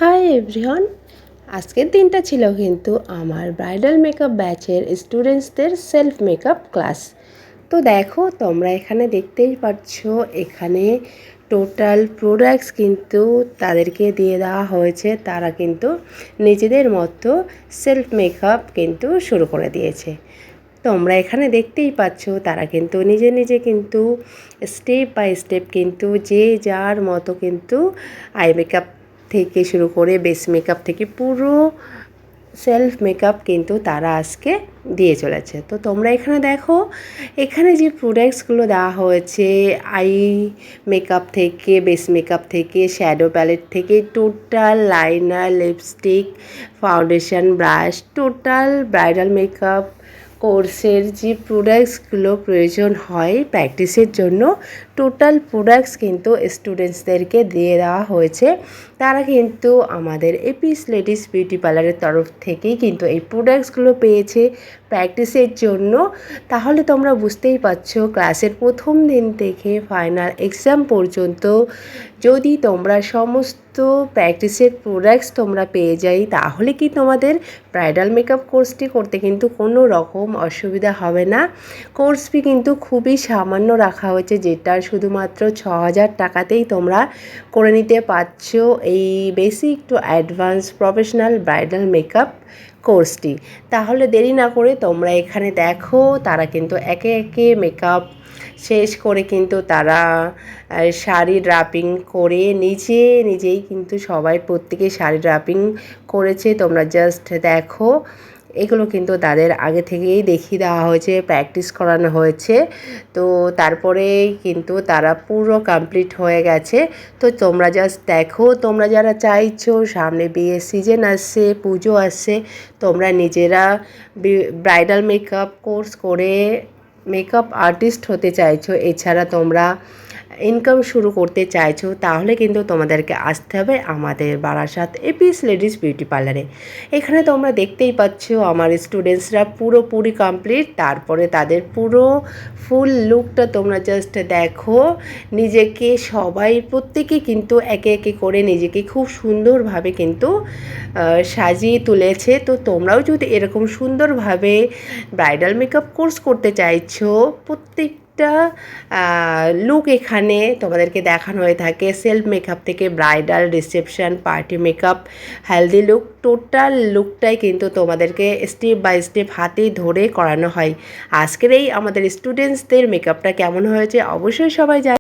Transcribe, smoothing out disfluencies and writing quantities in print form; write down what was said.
Hi everyone, আজকের দিনটা ছিল কিন্তু আমার ব্রাইডাল মেকআপ ব্যাচের স্টুডেন্টসদের সেলফ মেকআপ ক্লাস। তো দেখো, তোমরা এখানে দেখতেই পাচ্ছ, এখানে টোটাল প্রোডাক্টস কিন্তু তাদেরকে দিয়ে দেওয়া হয়েছে। তারা কিন্তু নিজেদের মতো সেলফ মেকআপ কিন্তু শুরু করে দিয়েছে। তোমরা এখানে দেখতেই পাচ্ছ, তারা কিন্তু নিজে নিজে কিন্তু স্টেপ বাই স্টেপ কিন্তু যে যার মতো কিন্তু আই মেকআপ থেকে শুরু করে বেস মেকআপ থেকে পুরো সেলফ মেকআপ কিন্তু তারা আজকে দিয়ে চলেছে। তো তোমরা এখানে দেখো, এখানে যে প্রোডাক্টসগুলো দেওয়া হয়েছে, আই মেকআপ থেকে বেস মেকআপ থেকে শ্যাডো প্যালেট থেকে total liner, lipstick, foundation, brush, total bridal makeup কোর্সের যে প্রোডাক্টসগুলো প্রয়োজন হয় প্র্যাকটিসের জন্য, টোটাল প্রোডাক্টস কিন্তু স্টুডেন্টসদেরকে দিয়ে দেওয়া হয়েছে। তারা কিন্তু আমাদের এপিস লেডিস বিউটি পার্লারের তরফ থেকেই কিন্তু এই প্রোডাক্টসগুলো পেয়েছে প্র্যাকটিসের জন্য। তাহলে তোমরা বুঝতেই পারছো, ক্লাসের প্রথম দিন থেকে ফাইনাল এক্সাম পর্যন্ত যদি তোমরা সমস্ত প্র্যাকটিসের প্রোডাক্টস তোমরা পেয়ে যাই, তাহলে কি তোমাদের ব্রাইডাল মেকআপ কোর্সটি করতে কিন্তু কোনো রকম অসুবিধা হবে না। কোর্স ফি কিন্তু খুবই সামান্য রাখা হয়েছে, যেটা শুধুমাত্র ৬,০০০ টাকাতেই তোমরা করে নিতে পারছো এই basic to advance professional bridal makeup কোর্সটি। তাহলে দেরি না করে তোমরা এখানে দেখো, তারা কিন্তু একে একে মেকআপ শেষ করে কিন্তু তারা শাড়ি ড্রাপিং করে নিজেই কিন্তু সবাই প্রত্যেকে শাড়ি ড্রাপিং করেছে। তোমরা জাস্ট দেখো, এগুলো কিন্তু তাদের আগে থেকেই দেখিয়ে দেওয়া হয়েছে, প্র্যাকটিস করানো হয়েছে। তো তারপরে কিন্তু তারা পুরো কমপ্লিট হয়ে গেছে। তো তোমরা জাস্ট দেখো, তোমরা যারা চাইছো সামনে বিয়ের সিজন আসছে, পুজো আসছে, তোমরা নিজেরা ব্রাইডাল মেকআপ কোর্স করে মেকআপ আর্টিস্ট হতে চাইছো, এছাড়া তোমরা ইনকাম শুরু করতে চাইছো, তাহলে কিন্তু তোমাদেরকে আসতে হবে আমাদের বারাসাত এপিস লেডিস বিউটি পার্লারে। এখানে তোমরা দেখতেই পাচ্ছ আমার স্টুডেন্টসরা পুরোপুরি কমপ্লিট। তারপরে তাদের পুরো ফুল লুকটা তোমরা জাস্ট দেখো। নিজেকে সবাই প্রত্যেকে কিন্তু একে একে করে নিজেকে খুব সুন্দরভাবে কিন্তু সাজিয়ে তুলেছে। তো তোমরাও যদি এরকম সুন্দরভাবে ব্রাইডাল মেকআপ কোর্স করতে চাইছো, প্রত্যেকটা লুক এখানে তোমাদেরকে দেখানো হয়ে থাকে। সেলফ মেকআপ থেকে bridal, reception, party makeup, healthy look, total লুকটাই কিন্তু তোমাদেরকে স্টেপ বাই স্টেপ হাতে ধরে করানো হয়। আজকের এই আমাদের স্টুডেন্টসদের মেকআপটা কেমন হয়েছে অবশ্যই সবাই জানে।